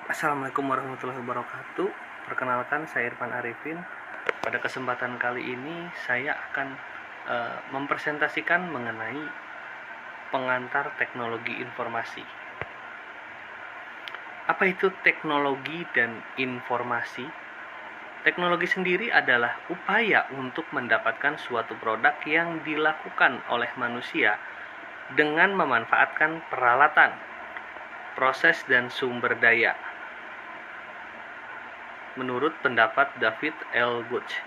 Assalamualaikum warahmatullahi wabarakatuh. Perkenalkan, saya Irfan Arifin. Pada kesempatan kali ini saya akan mempresentasikan mengenai pengantar teknologi informasi. Apa itu teknologi dan informasi? Teknologi sendiri adalah upaya untuk mendapatkan suatu produk yang dilakukan oleh manusia dengan memanfaatkan peralatan, proses, dan sumber daya. Menurut pendapat David L. Gooch.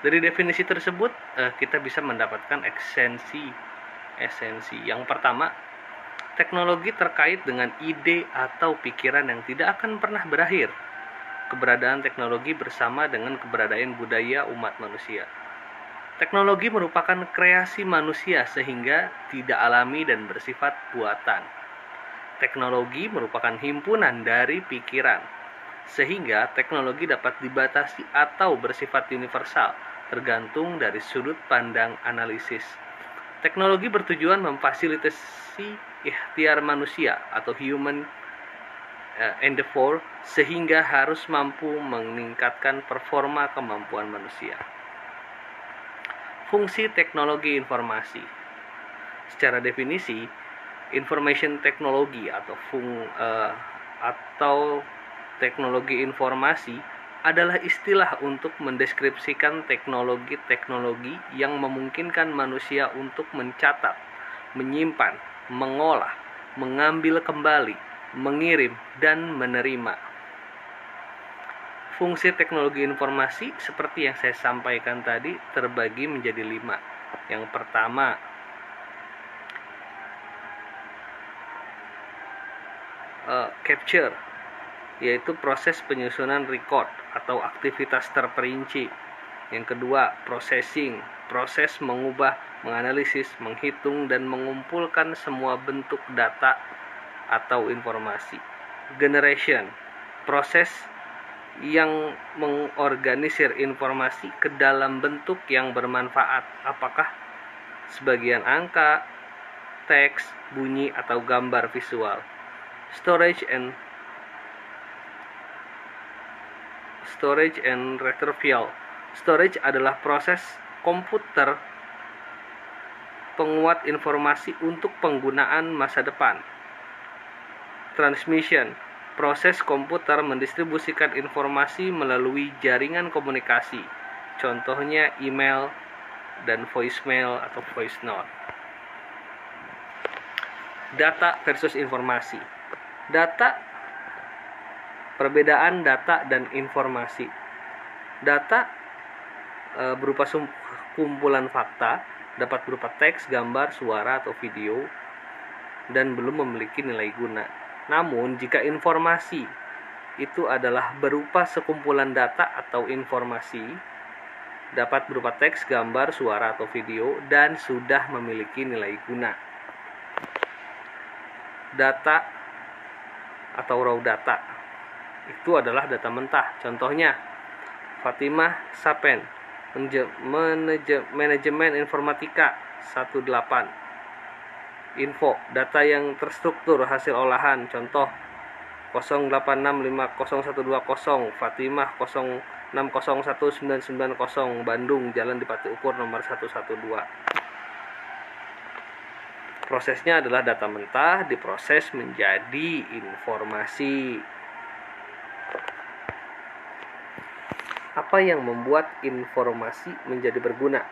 Dari definisi tersebut, kita bisa mendapatkan esensi. Yang pertama, teknologi terkait dengan ide atau pikiran yang tidak akan pernah berakhir. Keberadaan teknologi bersama dengan keberadaan budaya umat manusia. Teknologi merupakan kreasi manusia sehingga tidak alami dan bersifat buatan. Teknologi merupakan himpunan dari pikiran, sehingga teknologi dapat dibatasi atau bersifat universal, tergantung dari sudut pandang analisis. Teknologi bertujuan memfasilitasi ikhtiar manusia atau human endeavor, sehingga harus mampu meningkatkan performa kemampuan manusia. Fungsi teknologi informasi. Secara definisi, information technology atau teknologi informasi adalah istilah untuk mendeskripsikan teknologi-teknologi yang memungkinkan manusia untuk mencatat, menyimpan, mengolah, mengambil kembali, mengirim, dan menerima. Fungsi teknologi informasi seperti yang saya sampaikan tadi terbagi menjadi 5. Yang pertama, capture, yaitu proses penyusunan record atau aktivitas terperinci. Yang kedua, processing, proses mengubah, menganalisis, menghitung, dan mengumpulkan semua bentuk data atau informasi. Generation, proses yang mengorganisir informasi ke dalam bentuk yang bermanfaat, apakah sebagian angka, teks, bunyi, atau gambar visual. Storage and retrieval. Storage adalah proses komputer penguat informasi untuk penggunaan masa depan. Transmission, proses komputer mendistribusikan informasi melalui jaringan komunikasi, contohnya email dan voicemail atau voice note. Data versus informasi. Perbedaan data dan informasi. Data berupa kumpulan fakta, dapat berupa teks, gambar, suara, atau video, dan belum memiliki nilai guna. Namun, jika informasi itu adalah berupa sekumpulan data atau informasi, dapat berupa teks, gambar, suara, atau video, dan sudah memiliki nilai guna. Data atau raw data itu adalah data mentah. Contohnya, Fatimah Sapen, manajemen informatika 18. Info, data yang terstruktur hasil olahan. Contoh, 08650120, Fatimah 06019990, Bandung, Jalan Dipati Ukur nomor 112. Prosesnya adalah data mentah diproses menjadi informasi. Apa yang membuat informasi menjadi berguna?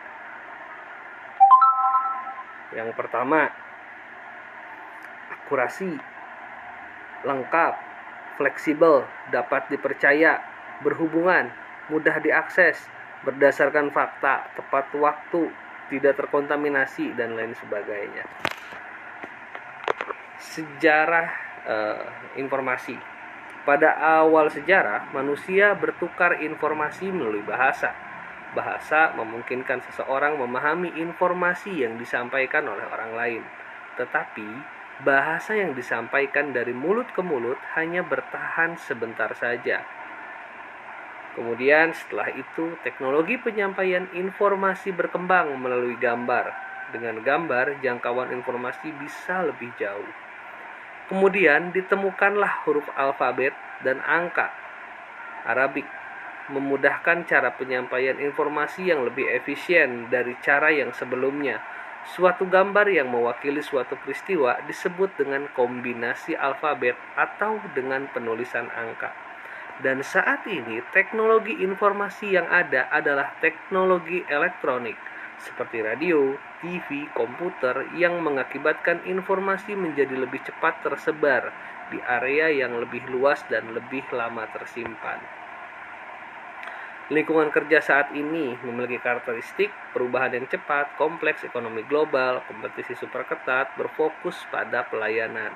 Yang pertama, akurasi, lengkap, fleksibel, dapat dipercaya, berhubungan, mudah diakses, berdasarkan fakta, tepat waktu, tidak terkontaminasi, dan lain sebagainya. Sejarah informasi. Pada awal sejarah, manusia bertukar informasi melalui bahasa. Bahasa memungkinkan seseorang memahami informasi yang disampaikan oleh orang lain. Tetapi, bahasa yang disampaikan dari mulut ke mulut hanya bertahan sebentar saja. Kemudian setelah itu, teknologi penyampaian informasi berkembang melalui gambar. Dengan gambar, jangkauan informasi bisa lebih jauh. Kemudian ditemukanlah huruf alfabet dan angka Arabik, memudahkan cara penyampaian informasi yang lebih efisien dari cara yang sebelumnya. Suatu gambar yang mewakili suatu peristiwa disebut dengan kombinasi alfabet atau dengan penulisan angka. Dan saat ini teknologi informasi yang ada adalah teknologi elektronik seperti radio, TV, komputer yang mengakibatkan informasi menjadi lebih cepat tersebar di area yang lebih luas dan lebih lama tersimpan. Lingkungan kerja saat ini memiliki karakteristik perubahan yang cepat, kompleks, ekonomi global, kompetisi super ketat, berfokus pada pelayanan.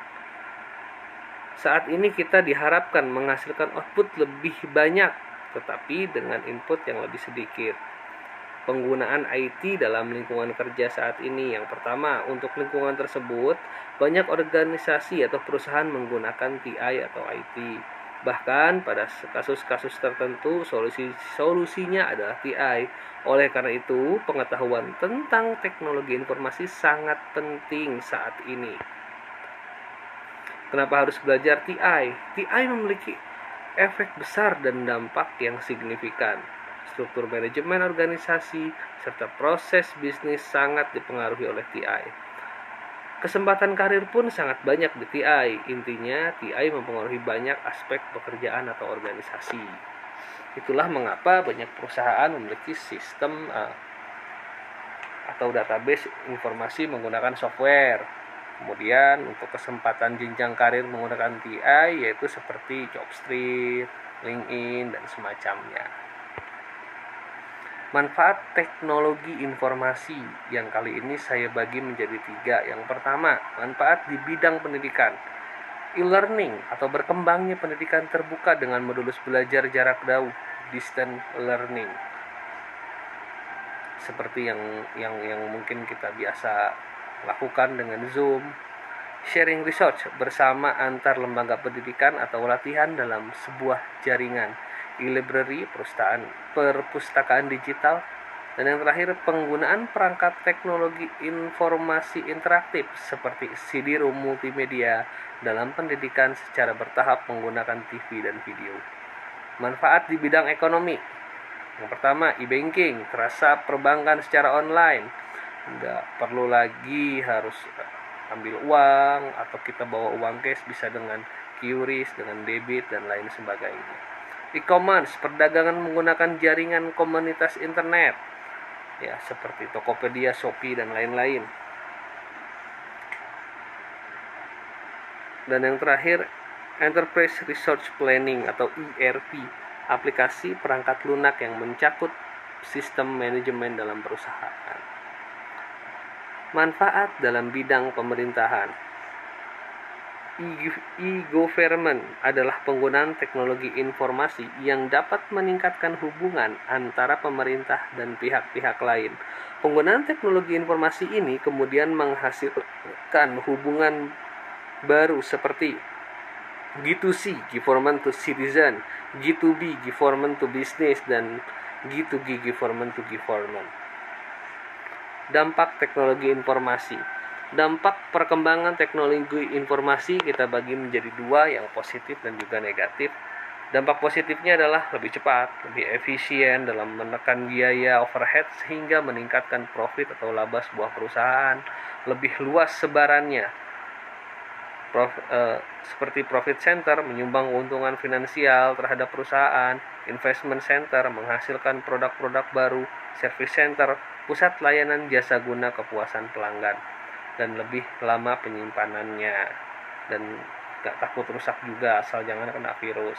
Saat ini kita diharapkan menghasilkan output lebih banyak, tetapi dengan input yang lebih sedikit. Penggunaan IT dalam lingkungan kerja saat ini, yang pertama, untuk lingkungan tersebut, banyak organisasi atau perusahaan menggunakan TI atau IT. Bahkan pada kasus-kasus tertentu solusinya adalah TI. Oleh karena itu, pengetahuan tentang teknologi informasi sangat penting saat ini. Kenapa harus belajar TI? TI memiliki efek besar dan dampak yang signifikan. Struktur manajemen organisasi serta proses bisnis sangat dipengaruhi oleh TI. Kesempatan karir pun sangat banyak di TI. Intinya, TI mempengaruhi banyak aspek pekerjaan atau organisasi. Itulah mengapa banyak perusahaan memiliki sistem atau database informasi menggunakan software. Kemudian untuk kesempatan jenjang karir menggunakan TI yaitu seperti Jobstreet, LinkedIn, dan semacamnya. Manfaat teknologi informasi yang kali ini saya bagi menjadi 3. Yang pertama, manfaat di bidang pendidikan. E-learning atau berkembangnya pendidikan terbuka dengan modulus belajar jarak jauh, distance learning. Seperti yang mungkin kita biasa lakukan dengan Zoom. Sharing research bersama antar lembaga pendidikan atau latihan dalam sebuah jaringan. E-library, perpustakaan digital. Dan yang terakhir, penggunaan perangkat teknologi informasi interaktif seperti CD-ROM multimedia dalam pendidikan secara bertahap menggunakan TV dan video. Manfaat di bidang ekonomi. Yang pertama, e-banking, terasa perbankan secara online. Nggak perlu lagi harus ambil uang atau kita bawa uang cash, bisa dengan QRIS, dengan debit, dan lain sebagainya. E-commerce, perdagangan menggunakan jaringan komunitas internet, ya seperti Tokopedia, Shopee, dan lain-lain. Dan yang terakhir, Enterprise Resource Planning atau ERP, aplikasi perangkat lunak yang mencakup sistem manajemen dalam perusahaan. Manfaat dalam bidang pemerintahan. E-government adalah penggunaan teknologi informasi yang dapat meningkatkan hubungan antara pemerintah dan pihak-pihak lain. Penggunaan teknologi informasi ini kemudian menghasilkan hubungan baru seperti G2C, Government to Citizen, G2B, Government to Business, dan G2G, Government to Government. Dampak teknologi informasi. Dampak perkembangan teknologi informasi kita bagi menjadi 2, yang positif dan juga negatif. Dampak positifnya adalah lebih cepat, lebih efisien dalam menekan biaya overhead sehingga meningkatkan profit atau laba sebuah perusahaan, lebih luas sebarannya. Seperti profit center menyumbang keuntungan finansial terhadap perusahaan, investment center menghasilkan produk-produk baru, service center pusat layanan jasa guna kepuasan pelanggan, dan lebih lama penyimpanannya, dan gak takut rusak juga asal jangan kena virus.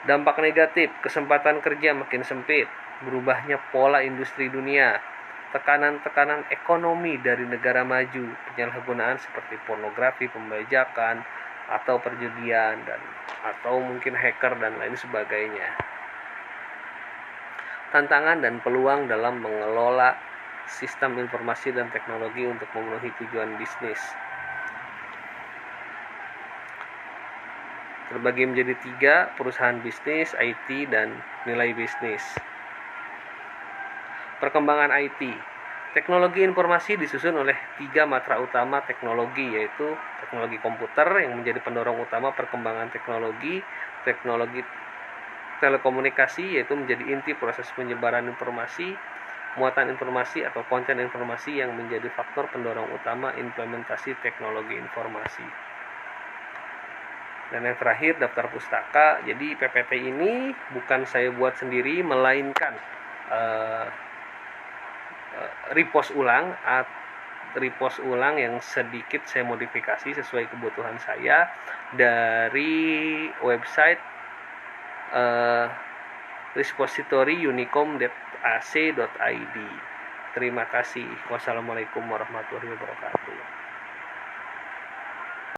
Dampak negatif, kesempatan kerja makin sempit, berubahnya pola industri dunia, tekanan-tekanan ekonomi dari negara maju, penyalahgunaan seperti pornografi, pembajakan, atau perjudian, atau mungkin hacker dan lain sebagainya. Tantangan dan peluang dalam mengelola sistem informasi dan teknologi untuk memenuhi tujuan bisnis. Terbagi menjadi 3, perusahaan bisnis, IT, dan nilai bisnis. Perkembangan IT. Teknologi informasi disusun oleh 3 matra utama teknologi, yaitu teknologi komputer yang menjadi pendorong utama perkembangan teknologi telekomunikasi yaitu menjadi inti proses penyebaran informasi, muatan informasi atau konten informasi yang menjadi faktor pendorong utama implementasi teknologi informasi. Dan yang terakhir, daftar pustaka. Jadi PPT ini bukan saya buat sendiri, melainkan repost ulang yang sedikit saya modifikasi sesuai kebutuhan saya dari website repository unicom.ac.id. Terima kasih. Wassalamualaikum warahmatullahi wabarakatuh.